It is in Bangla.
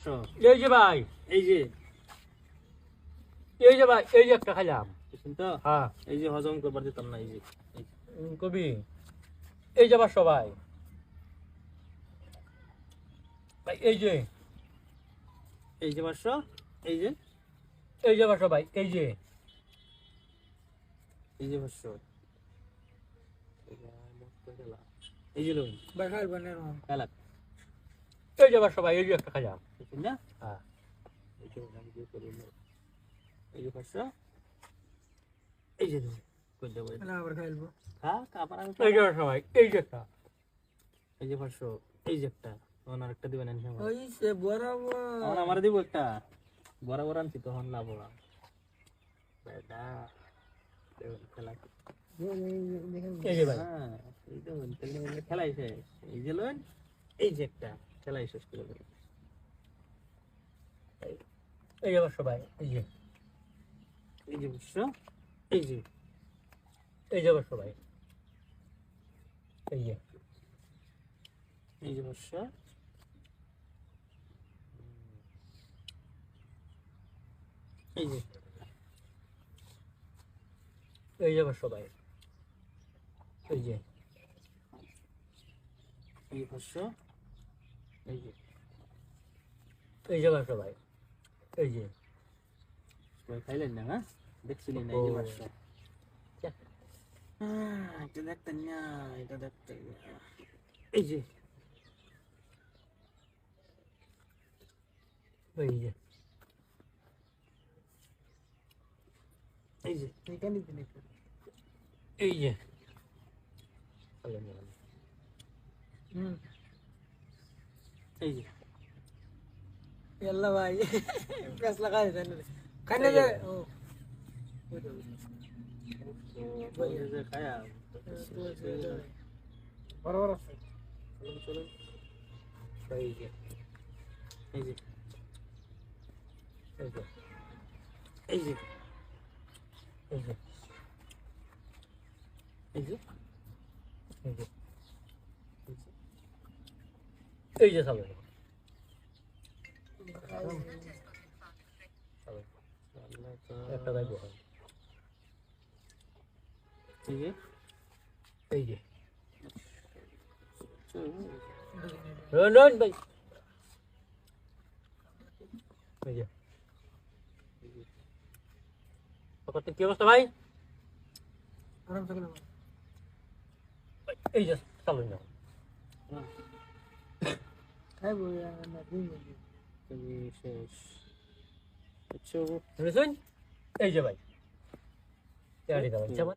পাঁচশো। এই যে ভাই, এই যে এই যে ভাই, এই যে একটা খাইলাম। বুঝছেন তো? হ্যাঁ এই যে হজম করবার দিতাম না, এই যে কবি, এই যে 500 ভাই। ভাই এই যে, এই যে 500, এই যে এই যে 500 ভাই, এই যে, এই যে 500, এই যে লোন বাখার বানার খেলা, এই যে 500 ভাই, এই যে একটা খাইলাম। বুঝছেন না? হ্যাঁ এই যে আমি দিয়ে করি না। এই যে 500, এই যে লোন কই দেব, না আবার খাইলবো খা আবার আমি এই যে 500 ভাই, এই যে একটা। এই যে 500, এই যে একটা, ওনার একটা দিবেন না আমার। ওই সে বরাবর আমার দিব একটা, বরাবর আনছি তখন লাভ হলাম বেটা। খেলা এই যে ভাই, হ্যাঁ, এই তো খেলাই শেষ। এই যে লোন, এই যে একটা, খেলাই শেষ করে দেবে। এই যে 500 ভাই, এই যে, এই যে 500, এই যে এই যে 500 ভাই, এই যে, এই যে 500, এই যে এই যে 500 ভাই, এই যে, এই যে 500, এই যে এই যে 500 ভাই, এই যে, সবাই খাইলেন না? হ্যাঁ, দেখছিলেন না? এই যে 500, এটা দেখতেন না, এটা দেখতেন না। এই যে এই যে, এই যে এখানে দিলে এই যে, এই যে ইয়াল্লা ভাই প্রেস লাগাই দেন খানে দে ও এই যে খায়া বরাবর আছে চলুন চলুন। এই যে, এই যে এই যে, এই যে এই যে, এই যে এই যে, এই যে সামনে, একটা ভাই বহাল, এই যে এই যে, রন ভাই, এই যে, কত কি অবস্থা ভাই? আরাম থাকলে এই যে চালু না, খাইবো না দিন এই যে শেষ। আচ্ছা বুঝছেন? এই যে ভাই, এই যে ভাই,